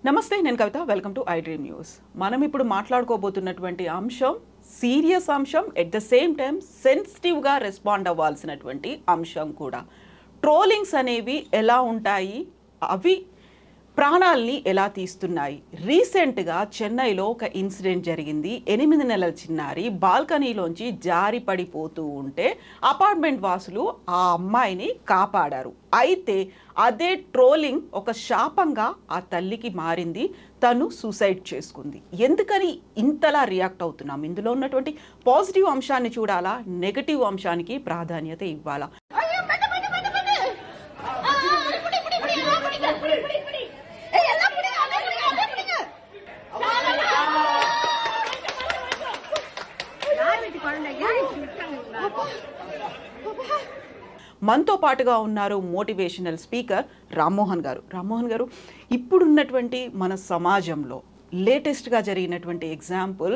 నమస్తే, నేను Kavitha. Welcome to I Dream News. మనం ఇప్పుడు మాట్లాడుకోబోతున్నటువంటి అంశం సీరియస్ అంశం, ఎట్ ద సేమ్ టైం సెన్సిటివ్గా రెస్పాండ్ అవ్వాల్సినటువంటి అంశం కూడా. ట్రోలింగ్స్ అనేవి ఎలా ఉంటాయి, అవి ప్రాణాలని ఎలా తీస్తున్నాయి. రీసెంట్గా చెన్నైలో ఒక ఇన్సిడెంట్ జరిగింది. 8 నెలల చిన్నారి బాల్కనీలోంచి జారి పడిపోతూ ఉంటే అపార్ట్మెంట్ వాసులు ఆ అమ్మాయిని కాపాడారు. అయితే అదే ట్రోలింగ్ ఒక శాపంగా ఆ తల్లికి మారింది. తను సూసైడ్ చేసుకుంది. ఎందుకని ఇంతలా రియాక్ట్ అవుతున్నాం? ఇందులో ఉన్నటువంటి పాజిటివ్ అంశాన్ని చూడాలా, నెగటివ్ అంశానికి ప్రాధాన్యత ఇవ్వాలా? మనతో పాటుగా ఉన్నారు మోటివేషనల్ స్పీకర్ రామ్మోహన్ గారు. రామ్మోహన్ గారు, ఇప్పుడున్నటువంటి మన సమాజంలో లేటెస్ట్గా జరిగినటువంటి ఎగ్జాంపుల్,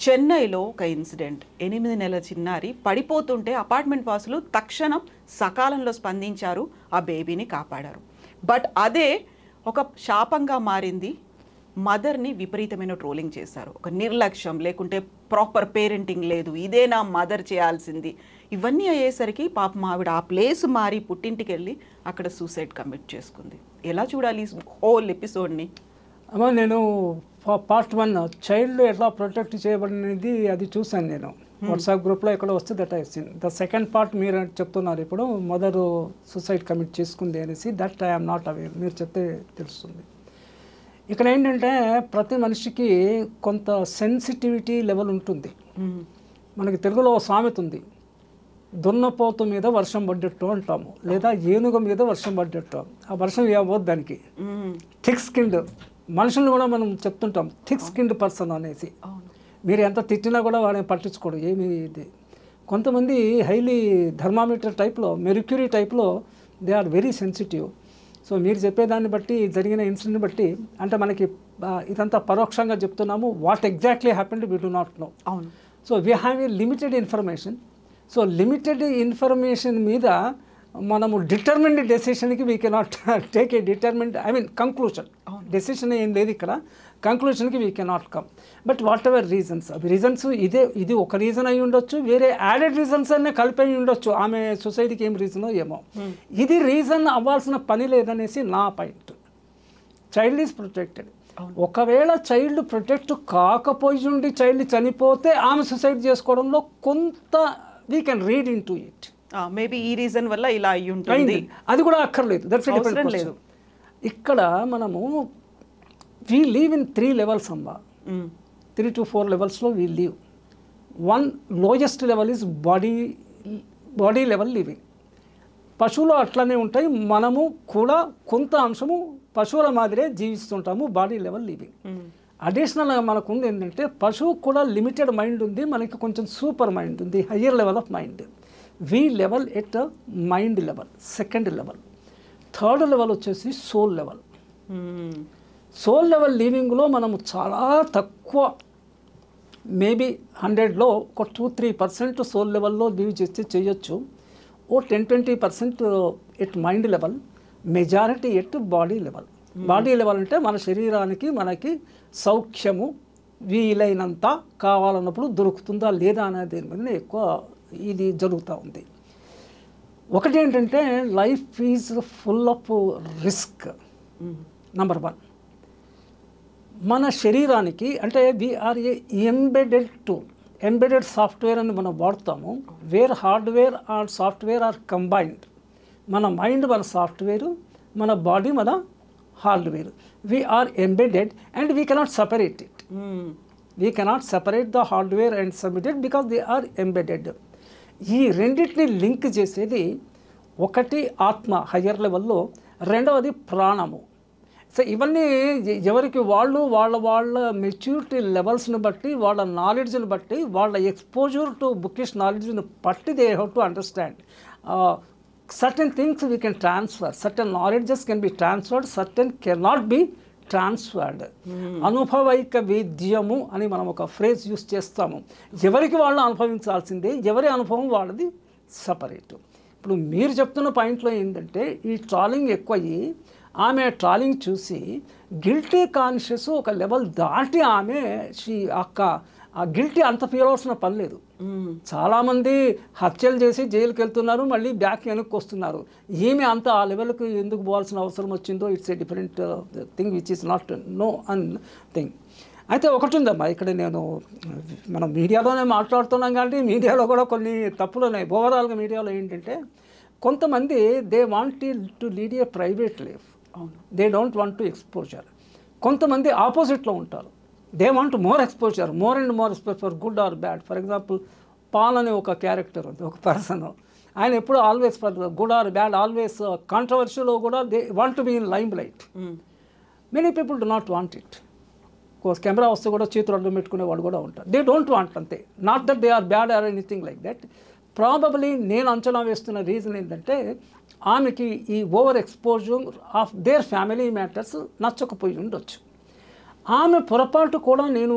చెన్నైలో ఒక ఇన్సిడెంట్. 8 నెలల చిన్నారి పడిపోతుంటే అపార్ట్మెంట్ వాసులు తక్షణం సకాలంలో స్పందించారు, ఆ బేబీని కాపాడారు. బట్ అదే ఒక శాపంగా మారింది. మదర్ని విపరీతమైన ట్రోలింగ్ చేశారు. ఒక నిర్లక్ష్యం, లేకుంటే ప్రాపర్ పేరెంటింగ్ లేదు, ఇదే నా మదర్ చేయాల్సింది, ఇవన్నీ అయ్యేసరికి పాపం ఆవిడ ఆ ప్లేస్ మారి పుట్టింటికి వెళ్ళి అక్కడ సూసైడ్ కమిట్ చేసుకుంది. ఎలా చూడాలి హోల్ ఎపిసోడ్ని? అమ్మా, నేను పార్ట్ 1 చైల్డ్ ఎట్లా ప్రొటెక్ట్ చేయబడినది అది చూశాను. నేను వాట్సాప్ గ్రూప్లో ఎక్కడ వస్తే that I seen. The second part మీరు చెప్తున్నారు ఇప్పుడు, మదర్ సూసైడ్ కమిట్ చేసుకుంది అనేసి, దట్ ఐఎమ్ నాట్ అవేర్. మీరు చెప్తే తెలుస్తుంది. ఇక్కడ ఏంటంటే ప్రతి మనిషికి కొంత సెన్సిటివిటీ లెవెల్ ఉంటుంది. మనకి తెలుగులో సామెత ఉంది, దున్నపోతు మీద వర్షం పడ్డట్టు అంటాము, లేదా ఏనుగు మీద వర్షం పడ్డట్టు. ఆ వర్షం ఏమవుతుంది దానికి? థిక్ స్కిన్డ్ మనుషులను కూడా మనం చెప్తుంటాం థిక్ స్కిన్డ్ పర్సన్ అనేసి. మీరు ఎంత తిట్టినా కూడా వాడిని పట్టించుకోడు ఏమి. ఇది కొంతమంది హైలీ థర్మామీటర్ టైప్లో, మెర్క్యూరీ టైప్లో they are very sensitive. So మీరు చెప్పేదాన్ని బట్టి, జరిగిన ఇన్సిడెంట్ బట్టి, అంటే మనకి ఇదంతా పరోక్షంగా చెప్తున్నాము. What exactly happened we do not know. అవును. So we have a limited information. So limited information మీద మనము డిటర్మిన్డ్ డెసిషన్కి we cannot take a determined, I mean conclusion. Decision ఏం లేదు ఇక్కడ, కంక్లూషన్కి we cannot come. But whatever reasons, అవి reasons ఇది ఒక రీజన్ అయి ఉండొచ్చు, వేరే యాడెడ్ రీజన్స్ అనే కలిపి అయి ఉండొచ్చు. ఆమె సొసైటీకి ఏం రీజనో ఏమో, ఇది రీజన్ అవ్వాల్సిన పని లేదనేసి నా పాయింట్. Child is protected. ఒకవేళ చైల్డ్ ప్రొటెక్ట్ కాకపోయి ఉండి చైల్డ్ చనిపోతే ఆమె సూసైడ్ చేసుకోవడంలో కొంత we can read in to it. Maybe ఈ రీజన్ వల్ల ఇలా అయ్యి ఉంటుంది, అది కూడా అక్కర్లేదు. దట్స్ డిఫరెంట్ లేదు. ఇక్కడ మనము వీ లీవ్ ఇన్ 3 లెవెల్స్ అమ్మా. 3 to 4 లెవెల్స్లో we leave. 1 lowest level is body level living. పశువులు అట్లనే ఉంటాయి, మనము కూడా కొంత అంశము పశువుల మాదిరే జీవిస్తుంటాము, బాడీ లెవెల్ లివింగ్. అడిషనల్గా మనకు ఉంది ఏంటంటే, పశువు కూడా లిమిటెడ్ మైండ్ ఉంది, మనకి కొంచెం సూపర్ మైండ్ ఉంది, higher level of mind. We level at mind level, second level. Third level వచ్చేసి సోల్ లెవెల్. సోల్ లెవెల్ లివింగ్లో మనము చాలా తక్కువ, మేబీ 100లో ఒక 2-3% సోల్ లెవెల్లో లీవ్ చేస్తే చేయొచ్చు. ఓ 10-20% at mind level, majority at body level. Body level అంటే మన శరీరానికి మనకి సౌఖ్యము వీలైనంత కావాలన్నప్పుడు దొరుకుతుందా లేదా అనే దీని మీద ఎక్కువ ఇది జరుగుతూ ఉంది. ఒకటి ఏంటంటే, life is full of risk. Number 1, మన శరీరానికి అంటే వీఆర్ ఏ ఎంబెడెడ్ సాఫ్ట్వేర్ అని మనం వాడుతాము, where hardware or software are combined. మన మైండ్ మన సాఫ్ట్వేరు, మన బాడీ మన hardware. We are embedded and we cannot separate it. We cannot separate the hardware and submit it because they are embedded. ఈ రెండింటిని link చేసేది ఒకటి ఆత్మ హయ్యర్ లెవెల్లో, రెండవది ప్రాణము. సో ఇవన్నీ ఎవరికి వాళ్ళ మెచ్యూరిటీ లెవెల్స్ని బట్టి, వాళ్ళ నాలెడ్జ్ని బట్టి, వాళ్ళ ఎక్స్పోజర్ టు బుకిష్ నాలెడ్జ్ని బట్టి they have to understand. Certain things we can transfer, certain knowledges can be transferred, certain cannot be transferred. అనుభవైక వేద్యము అని మనం ఒక ఫ్రేజ్ యూస్ చేస్తాము. ఎవరికి వాళ్ళు అనుభవించాల్సిందే, ఎవరి అనుభవం వాళ్ళది సపరేటు. ఇప్పుడు మీరు చెప్తున్న పాయింట్లో ఏంటంటే, ఈ ట్రాలింగ్ ఎక్కువయ్యి ఆమె ట్రాలింగ్ చూసి గిల్టీ కాన్షియస్ ఒక లెవెల్ దాటి ఆమె ఆ గిల్టీ అంత ఫీల్ అవ్వాల్సిన పని లేదు. చాలామంది హత్యలు చేసి జైలుకి వెళ్తున్నారు, మళ్ళీ బ్యాక్ వెనక్కి వస్తున్నారు. ఈమె అంత ఆ లెవెల్కి ఎందుకు పోవాల్సిన అవసరం వచ్చిందో it's a different thing which is not no an thing. అయితే ఒకటి ఉందమ్మా, ఇక్కడ మనం మీడియాలోనే మాట్లాడుతున్నాం కాబట్టి మీడియాలో కూడా కొన్ని తప్పులు ఉన్నాయి. ఓవరాల్గా మీడియాలో ఏంటంటే కొంతమంది they want to lead a private life, they don't want to exposure. కొంతమంది ఆపోజిట్లో ఉంటారు, they want more exposure, more and more for good or bad. For example Paul అనే ఒక క్యారెక్టర్ ఉంది, ఒక పర్సన్, ఆయన ఎప్పుడు always for good or bad, always కాంట్రవర్షియల్లో కూడా they want to be in limelight. Many people do not want it. Camera వస్తే కూడా చేతులు అడ్డం పెట్టుకునే వాళ్ళు కూడా ఉంటారు. దే డోంట్ వాంట్, అంతే. Not that they are bad or anything like that. Probably నేను అంచనా వేస్తున్న రీజన్ ఏంటంటే ఆమెకి ఈ over exposure of their family matters నచ్చకపోయి ఉండొచ్చు. ఆమె పొరపాటు కూడా నేను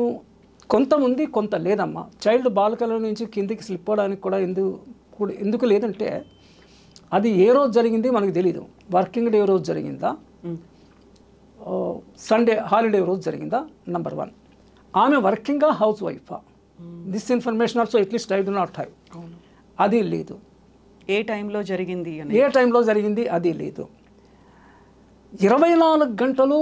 కొంత ఉంది, కొంత లేదమ్మా. చైల్డ్ బాలికల నుంచి కిందికి స్లిప్ అవ్వడానికి కూడా ఎందుకు లేదంటే అది ఏ రోజు జరిగింది మనకు తెలీదు. వర్కింగ్ డే రోజు జరిగిందా, సండే హాలిడే రోజు జరిగిందా, నెంబర్ 1. ఆమె వర్కింగా, హౌస్ వైఫా, this information also at least I do not have. అది లేదు. ఏ టైంలో జరిగింది అది లేదు. 24 గంటలు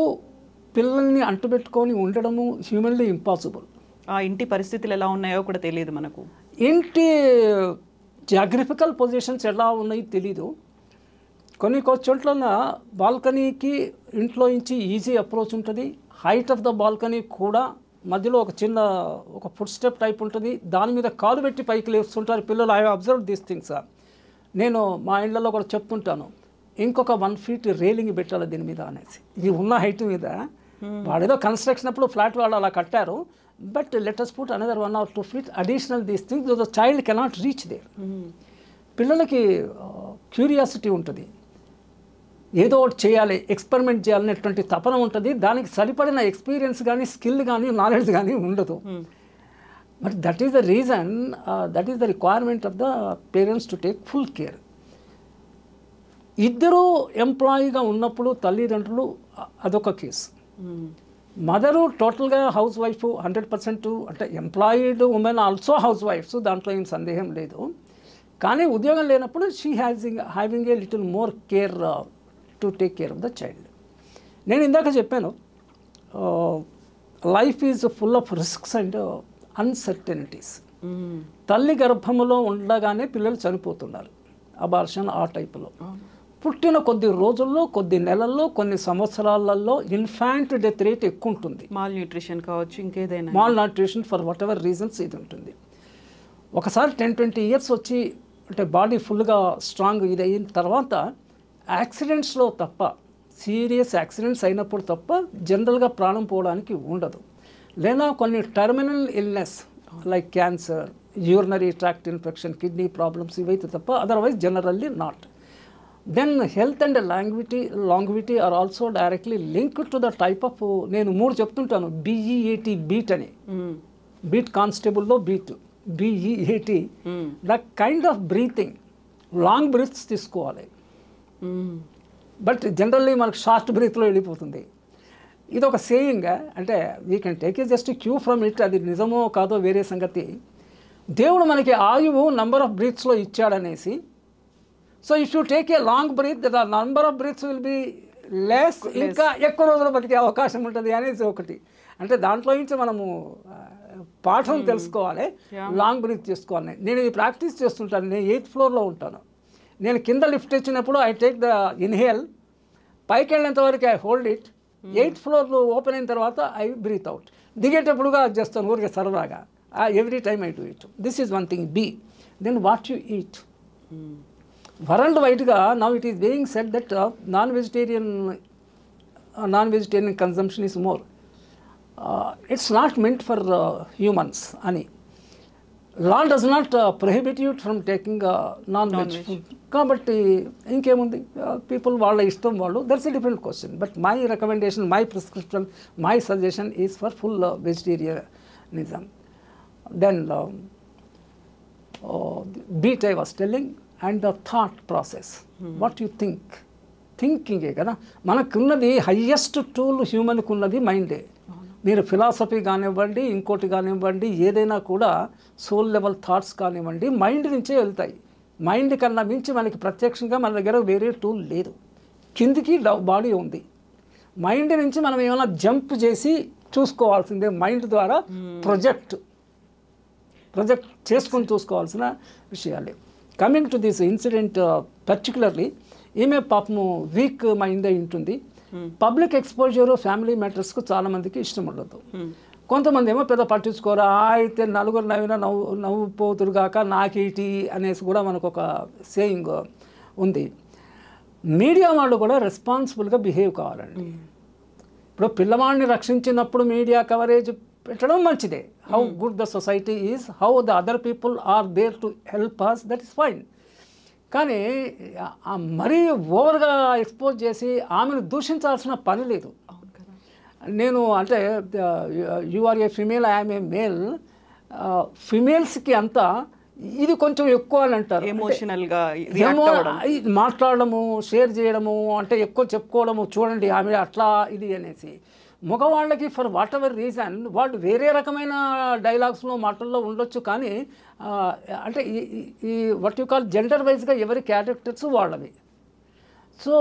పిల్లల్ని అంటుపెట్టుకొని ఉండడము హ్యూమన్లీ ఇంపాసిబుల్. ఆ ఇంటి పరిస్థితులు ఎలా ఉన్నాయో కూడా తెలియదు మనకు. ఇంటి జాగ్రఫికల్ పొజిషన్స్ ఎలా ఉన్నాయో తెలీదు. కొన్ని చోట్ల బాల్కనీకి ఇంట్లో నుంచి ఈజీ అప్రోచ్ ఉంటుంది. హైట్ ఆఫ్ ద బాల్కనీ కూడా మధ్యలో ఒక ఫుట్ స్టెప్ టైప్ ఉంటుంది, దాని మీద కాలు పెట్టి పైకి లేస్తుంటారు పిల్లలు. I have observe these things. నేను మా ఇళ్లలో కూడా చెప్తుంటాను, ఇంకొక 1 feet రేలింగ్ పెట్టాలి దీని మీద అనేసి. ఇది ఉన్న హైట్ మీద వాడేదో కన్స్ట్రక్షన్ అప్పుడు ఫ్లాట్ వాళ్ళు అలా కట్టారు, but let us put another 1 or 2 feet additional these things, the child cannot reach there. పిల్లలకి క్యూరియాసిటీ ఉంటుంది, ఏదో ఒకటి చేయాలి, ఎక్స్పెరిమెంట్ చేయాలనేటువంటి తపన ఉంటుంది. దానికి సరిపడిన ఎక్స్పీరియన్స్ కానీ, స్కిల్ కానీ, నాలెడ్జ్ కానీ ఉండదు. But that is the reason, that is the requirement of the parents to take full care. ఇద్దరు ఎంప్లాయీగా ఉన్నప్పుడు తల్లిదండ్రులు అదొక కేసు. మదరు టోటల్గా హౌస్ వైఫ్ 100%, అంటే employed women also house wives, దాంట్లో ఏం సందేహం లేదు. కానీ ఉద్యోగం లేనప్పుడు she having a little more care to take care of the child. నేను ఇందాక చెప్పాను, life is full of risks and uncertainties. తల్లి గర్భములో ఉండగానే పిల్లలు చనిపోతున్నారు, అబార్షన్ ఆ టైపులో. పుట్టిన కొద్ది రోజుల్లో, కొద్ది నెలల్లో, కొన్ని సంవత్సరాలలో ఇన్ఫాంట్ డెత్ రేట్ ఎక్కువ ఉంటుంది. మాల్ న్యూట్రిషన్ కావచ్చు, ఇంకేదైనా mall nutrition for what ever reasons ఇది ఉంటుంది. ఒకసారి 10-20 years వచ్చి అంటే బాడీ ఫుల్గా స్ట్రాంగ్ ఇది అయిన తర్వాత యాక్సిడెంట్స్లో తప్ప, సీరియస్ యాక్సిడెంట్స్ అయినప్పుడు తప్ప జనరల్గా ప్రాణం పోవడానికి ఉండదు. లేదా కొన్ని terminal illness like cancer, urinary tract infection, kidney problems ఇవైతే తప్ప otherwise generally not. Then health and longevity are also directly linked to the type of, నేను 3 చెప్తుంటాను, BEAT, బీట్ అని, బీట్ కానిస్టేబుల్లో beat, BEAT, the kind of breathing, long breaths తీసుకోవాలి. But generally మనకు short బ్రీత్లో వెళ్ళిపోతుంది. ఇది ఒక సేయింగ్, అంటే we can take a just cue from it. అది నిజమో కాదో వేరే సంగతి. దేవుడు మనకి ఆయువు నంబర్ ఆఫ్ బ్రీత్స్లో ఇచ్చాడనేసి, so if you take a long breath the number of breaths will be less, ఇంకా ఎక్కువ రోజులు బతికే అవకాశం ఉంటుంది అనేసి ఒకటి. అంటే దాంట్లో నుంచి మనము పాఠం తెలుసుకోవాలి, లాంగ్ బ్రీత్ చేసుకోవాలి. నేను ఇది ప్రాక్టీస్ చేస్తుంటాను. నేను 8th floorలో ఉంటాను. నేను కింద లిఫ్ట్ ఇచ్చినప్పుడు ఐ టేక్ ద ఇన్హేల్, పైకి వెళ్ళేంత వరకు I hold it, 8th floor open అయిన తర్వాత ఐ బ్రీత్ అవుట్. దిగేటప్పుడుగా చేస్తాను ఊరికే సరదాగా. Every time I do it. This is one thing. B then what you eat. World వైడ్గా now it is being said that non vegetarian consumption is more. It's not meant for humans అని. Law does not prohibit you from taking non veg food. కాబట్టి ఇంకేముంది, people వాళ్ళ ఇష్టం వాళ్ళు, that's a different question. But my recommendation, my prescription, my suggestion is for full vegetarianism. Then beat I was telling, and the thought process. What you think, థింకింగే కదా. మనకున్నది highest tool హ్యూమన్కి ఉన్నది మైండే. మీరు philosophy కానివ్వండి, ఇంకోటి కానివ్వండి, ఏదైనా కూడా సోల్ లెవెల్ థాట్స్ కానివ్వండి మైండ్ నుంచే వెళ్తాయి. మైండ్ కన్నా మించి మనకి ప్రత్యక్షంగా మన దగ్గర వేరే టూల్ లేదు. కిందికి బాడీ ఉంది. మైండ్ నుంచి మనం ఏమైనా జంప్ చేసి చూసుకోవాల్సిందే. మైండ్ ద్వారా ప్రొజెక్ట్ చేసుకొని చూసుకోవాల్సిన విషయాలే. Coming to this incident particularly, ఈమె పాపము వీక్ మైండ్ అయి ఉంటుంది. పబ్లిక్ ఎక్స్పోజర్ ఫ్యామిలీ మ్యాటర్స్కు చాలామందికి ఇష్టం ఉండదు. కొంతమంది ఏమో పెద్ద పట్టించుకోరా, అయితే నలుగురు నవ్వినా నవ్వుపోతురుగాక నాకేటి అనేసి కూడా మనకు ఒక సేయింగ్ ఉంది. మీడియా వాళ్ళు కూడా రెస్పాన్సిబుల్గా బిహేవ్ కావాలండి. ఇప్పుడు పిల్లవాడిని రక్షించినప్పుడు మీడియా కవరేజ్ పెట్టడం మంచిదే. How good the society is, how the other people are there to help us, that is fine. కానీ మరీ ఓవర్గా ఎక్స్పోజ్ చేసి ఆమెను దూషించాల్సిన పని లేదు. నేను అంటే you are a female, I'm a male, ఫిమేల్స్కి అంతా ఇది కొంచెం ఎక్కువ అని అంటారు. ఎమోషనల్గా మాట్లాడము, షేర్ చేయడము, అంటే ఎక్కువ చెప్పుకోవడము, చూడండి ఆమె అట్లా ఇది అనేసి. మగవాళ్ళకి ఫర్ వాట్ ఎవర్ రీజన్ వాళ్ళు వేరే రకమైన డైలాగ్స్లో మాటల్లో ఉండొచ్చు. కానీ అంటే ఈ వాట్ యు కాల్ జెండర్ వైజ్గా ఎవరి క్యారెక్టర్స్ వాళ్ళవి. సో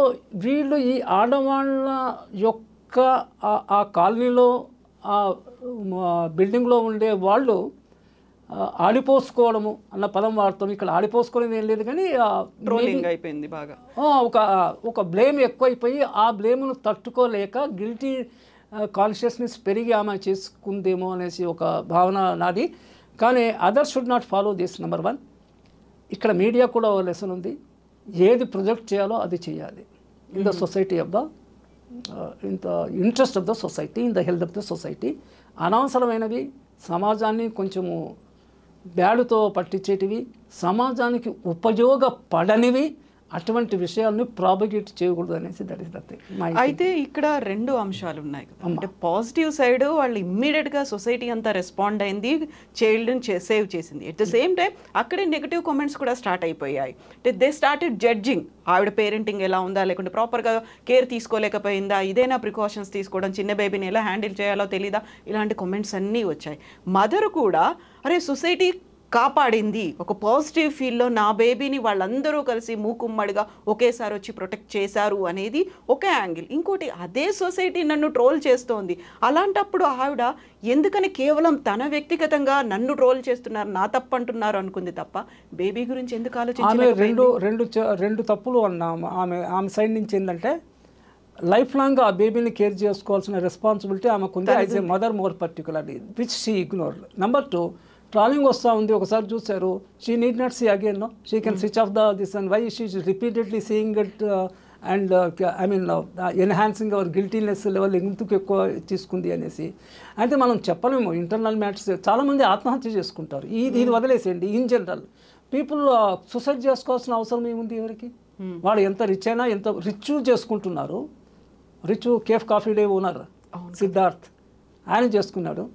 వీళ్ళు ఈ ఆడవాళ్ళ యొక్క ఆ కాలనీలో ఆ బిల్డింగ్లో ఉండే వాళ్ళు ఆడిపోసుకోవడము అన్న పదం వాడతాం. ఇక్కడ ఆడిపోసుకోవడం ఏం లేదు, కానీ ట్రోలింగ్ అయిపోయింది బాగా. ఒక బ్లేమ్ ఎక్కువైపోయి ఆ బ్లేమ్ను తట్టుకోలేక గిల్టీ కాన్షియస్నెస్ పెరిగి ఆమె చేసుకుందేమో అనేసి ఒక భావన నాది. కానీ others should not follow this. Number 1, ఇక్కడ మీడియా కూడా ఒక లెసన్ ఉంది. ఏది ప్రొజెక్ట్ చేయాలో అది చేయాలి in the society of the in the interest of the society, in the health of the society. అనవసరమైనవి, సమాజాన్ని కొంచెము బ్యాడుతో పట్టించేటివి, సమాజానికి ఉపయోగపడనివి, అటువంటి విషయాలను ప్రాపగేట్ చేయకూడదు అనేసి దట్ ఈస్ ద థింగ్. అయితే ఇక్కడ 2 అంశాలు ఉన్నాయి కదా. అంటే పాజిటివ్ సైడ్ వాళ్ళు ఇమ్మీడియట్గా సొసైటీ అంతా రెస్పాండ్ అయింది, చైల్డ్ని సేవ్ చేసింది. ఎట్ ద సేమ్ టైం అక్కడే నెగిటివ్ కామెంట్స్ కూడా స్టార్ట్ అయిపోయాయి. అంటే దే స్టార్టెడ్ జడ్జింగ్, ఆవిడ పేరెంటింగ్ ఎలా ఉందా, లేకుంటే ప్రాపర్గా కేర్ తీసుకోలేకపోయిందా, ఇదేనా ప్రికాషన్స్ తీసుకోవడం, చిన్న బేబీని ఎలా హ్యాండిల్ చేయాలో తెలీదా, ఇలాంటి కామెంట్స్ అన్నీ వచ్చాయి. మదర్ కూడా అరే సొసైటీ కాపాడింది, ఒక పాజిటివ్ ఫీల్లో నా బేబీని వాళ్ళందరూ కలిసి మూకుమ్మడిగా ఒకేసారి వచ్చి ప్రొటెక్ట్ చేశారు అనేది ఒక యాంగిల్. ఇంకోటి, అదే సొసైటీ నన్ను ట్రోల్ చేస్తోంది. అలాంటప్పుడు ఆవిడ ఎందుకని కేవలం తన వ్యక్తిగతంగా నన్ను ట్రోల్ చేస్తున్నారు, నా తప్పు అంటున్నారు అనుకుంది తప్ప బేబీ గురించి ఎందుకు ఆలోచించారు? రెండు తప్పులు అన్నాము ఆమె సైడ్ నుంచి. ఏంటంటే లైఫ్ లాంగ్ ఆ బేబీని కేర్ చేసుకోవాల్సిన రెస్పాన్సిబిలిటీ ఆమెకుంది as a mother, more particularly, which she ignored. Number 2, trolling వస్తూ ఉంది, ఒకసారి చూశారు, she need not see again, no she can switch off this and why she repeatedly seeing it and I mean enhancing our guiltiness level ఎందుకు ఎక్కువ తీసుకుంది అనేసి. అయితే మనం చెప్పలేము, ఇంటర్నల్ మ్యాటర్స్. చాలామంది ఆత్మహత్య చేసుకుంటారు. ఇది వదిలేసేయండి. ఇన్ జనరల్ పీపుల్ సూసైడ్ చేసుకోవాల్సిన అవసరం ఏముంది ఎవరికి? వాడు ఎంత రిచ్ అయినా, ఎంత రిచ్ చేసుకుంటున్నారు. Rich cafe coffee day owner Siddharth, ఆయన చేసుకున్నాడు.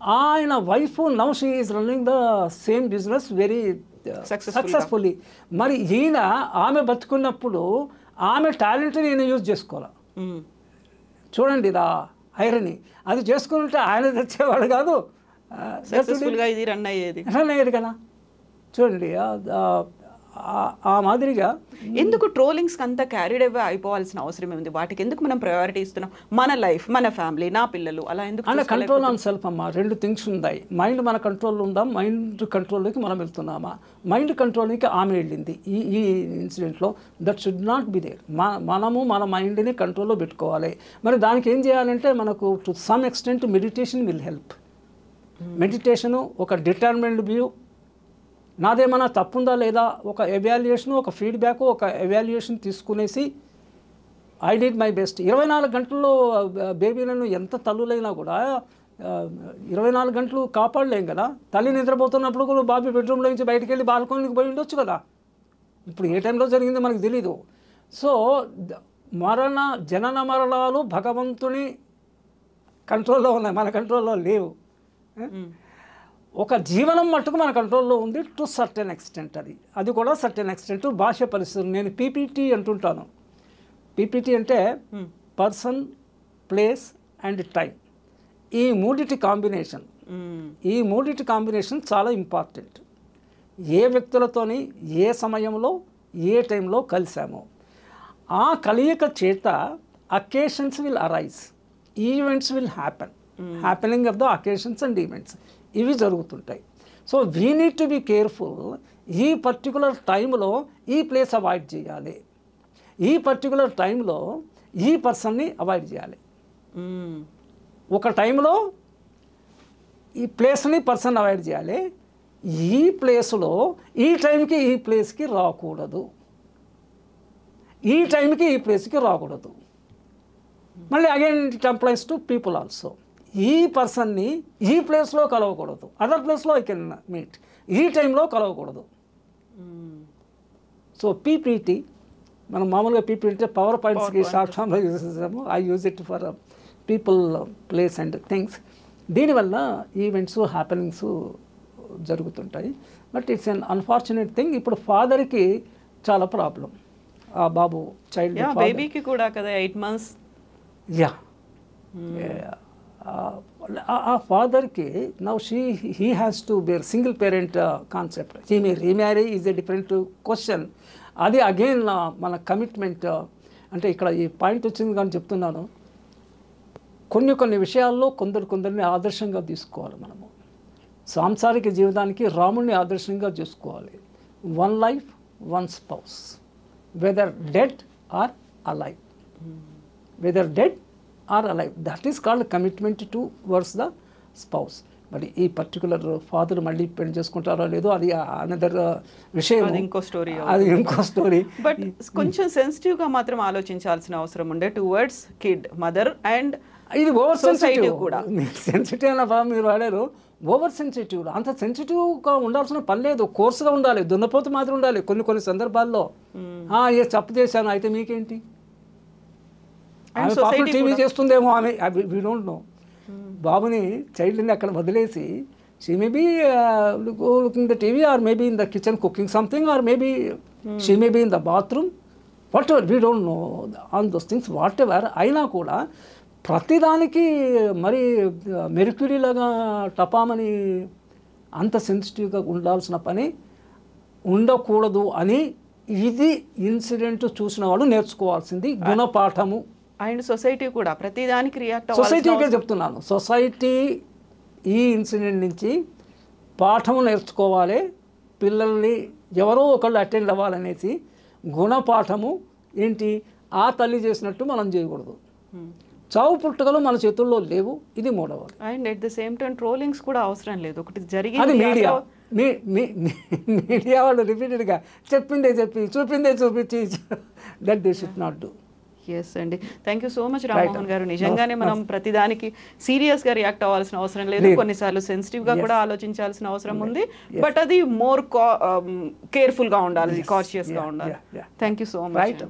ఆయన wife now she is running the same business very successfully. మరి ఈయన ఆమె బతుకున్నప్పుడు ఆమె టాలెంట్ని ఈయన యూజ్ చేసుకోవాలి. చూడండి దా ఐరనీ. అది చేసుకుని ఉంటే ఆయన తెచ్చేవాడు కాదు, రన్ అయ్యేది కదా. చూడండి ఆ మాదిరిగా ఎందుకు ట్రోలింగ్స్కి అంతా క్యారీడ్ అవే అయిపోవాల్సిన అవసరం ఏముంది? వాటికి ఎందుకు మనం ప్రయారిటీ ఇస్తున్నాం? మన లైఫ్, మన ఫ్యామిలీ, నా పిల్లలు, అలా ఎందుకు? అలా కంట్రోల్ ఆన్ సెల్ఫ్ అమ్మా. 2 థింగ్స్ ఉన్నాయి. మైండ్ మన కంట్రోల్లో ఉందాం, మైండ్ కంట్రోల్లోకి మనం వెళ్తున్నామా? మైండ్ కంట్రోల్కి ఆమె వెళ్ళింది ఈ ఇన్సిడెంట్లో. That should not be there. మనము మన మైండ్ని కంట్రోల్లో పెట్టుకోవాలి. మరి దానికి ఏం చేయాలంటే మనకు to some extent meditation will help. Meditation, ఒక డిటర్మిన్డ్ వ్యూ, నాదేమన్నా తప్పుందా లేదా, ఒక ఎవాల్యుయేషను, ఒక ఫీడ్బ్యాక్, ఒక ఎవాల్యుయేషన్ తీసుకునేసి ఐ డిడ్ మై బెస్ట్. 24 గంటల్లో బేబీలను ఎంత తల్లులైనా కూడా 24 గంటలు కాపాడలేం కదా. తల్లి నిద్రపోతున్నప్పుడు కూడా బాబీ బెడ్రూమ్లో నుంచి బయటకు వెళ్ళి బాల్కనీకి పోయి ఉండొచ్చు కదా. ఇప్పుడు ఏ టైంలో జరిగిందో మనకు తెలీదు. సో జనన మరణాలు భగవంతుని కంట్రోల్లో ఉన్నాయి, మన కంట్రోల్లో లేవు. ఒక జీవనం మట్టుకు మన కంట్రోల్లో ఉంది టు సర్టెన్ ఎక్స్టెంట్. అది కూడా సర్టెన్ ఎక్స్టెంట్. భాష పరిస్థితులు, నేను పీపీటీ అంటుంటాను. పీపీటీ అంటే పర్సన్, ప్లేస్ అండ్ టైం, ఈ మూడిటి కాంబినేషన్ చాలా ఇంపార్టెంట్. ఏ వ్యక్తులతోని ఏ సమయంలో ఏ టైంలో కలిసామో ఆ కలయిక చేత occasions will arise, events will happening of the occasions and events ఇవి జరుగుతుంటాయి. So we need to be careful. ఈ పర్టికులర్ టైంలో ఈ ప్లేస్ అవాయిడ్ చేయాలి, ఈ పర్టికులర్ టైంలో ఈ పర్సన్ని అవాయిడ్ చేయాలి. ఒక టైంలో ఈ ప్లేస్ని పర్సన్ అవాయిడ్ చేయాలి, ఈ ప్లేస్లో ఈ టైంకి ఈ ప్లేస్కి రాకూడదు, ఈ టైంకి ఈ ప్లేస్కి రాకూడదు. మళ్ళీ again it applies to people also. ఈ పర్సన్ని ఈ ప్లేస్లో కలవకూడదు, అదర్ ప్లేస్లో ఐ కెన్ మీట్, ఈ టైంలో కలవకూడదు. సో పీపీటీ మనం మామూలుగా పీపీటీ అంటే పవర్ పాయింట్స్కి షార్ట్ ఫామ్లో యూజ్ చేస్తాము. I use it for people, place and things. దీనివల్ల ఈవెంట్స్, హ్యాపెనింగ్స్ జరుగుతుంటాయి. But it's an unfortunate thing. ఇప్పుడు ఫాదర్కి చాలా ప్రాబ్లం. ఆ బాబు చైల్డ్ బేబీకి కూడా కదా 8 months. యా ఆ ఫాదర్కి now he has to bear single parent concept. He may remarry is a different question. అది అగైన్ మన కమిట్మెంట్. అంటే ఇక్కడ ఈ పాయింట్ వచ్చింది కానీ చెప్తున్నాను, కొన్ని విషయాల్లో కొందరిని ఆదర్శంగా తీసుకోవాలి. మనము సాంసారిక జీవితానికి రాముడిని ఆదర్శంగా చూసుకోవాలి. 1 life 1 spouse, whether dead or alive, that is called commitment towards the spouse. మరి ఈ పర్టికులర్ ఫాదర్ మళ్ళీ పెళ్లి చేసుకుంటారో లేదో అది అనదర్ విషయం, అది ఇంకో స్టోరీ. బట్ కొంచెం సెన్సిటివ్గా మాత్రం ఆలోచించాల్సిన అవసరం ఉండే టువర్డ్స్ కిడ్, మదర్ అండ్ ఇది ఓవర్ సెన్సిటివ్ కూడా. సెన్సిటివ్ అన్న పదం మీరు వాడారు, ఓవర్ సెన్సిటివ్. అంత సెన్సిటివ్గా ఉండాల్సిన పని లేదు, కోర్సుగా ఉండాలి, దున్నపోతు మాత్రం ఉండాలి. కొన్ని సందర్భాల్లో ఏ తప్పు చేశాను అయితే మీకేంటి, ఆమె పాపం టీవీ చేస్తుందేమో, ఆమె వీ డోంట్ నో. బాబుని చైల్డ్ని అక్కడ వదిలేసి she may be looking the TV, or maybe in the kitchen cooking something, or maybe she may be in the bathroom, whatever, we don't know on those things. Whatever అయినా కూడా ప్రతిదానికి మరి మెర్క్యూరీలాగా టపామని అంత సెన్సిటివ్గా ఉండాల్సిన పని ఉండకూడదు అని ఇది ఇన్సిడెంట్ చూసిన వాళ్ళు నేర్చుకోవాల్సింది గుణపాఠము. అండ్ సొసైటీ కూడా ప్రతిదానికి రియాక్ట్ సొసైటీకే చెప్తున్నాను. సొసైటీ ఈ ఇన్సిడెంట్ నుంచి పాఠము నేర్చుకోవాలి. పిల్లల్ని ఎవరో ఒకళ్ళు అటెండ్ అవ్వాలనేసి గుణపాఠము ఏంటి, ఆ తల్లి చేసినట్టు మనం చేయకూడదు. చావు పుట్టుకలు మన చేతుల్లో లేవు, ఇది మూడవది. And at the same time trollings కూడా అవసరం లేదు. ఒకటి జరిగింది, అది మీడియా వాళ్ళు రిపీటెడ్గా చెప్పిందే చెప్పి చూపిందే చూపించి that they should not do. Yes అండి, thank you so much Rammohan గారు. నిజంగానే మనం ప్రతిదానికి సీరియస్గా రియాక్ట్ అవ్వాల్సిన అవసరం లేదు, కొన్నిసార్లు సెన్సిటివ్గా కూడా ఆలోచించాల్సిన అవసరం ఉంది. బట్ అది మోర్ కేర్ఫుల్గా ఉండాలి, కాన్షియస్గా ఉండాలి. Thank you so much. Right.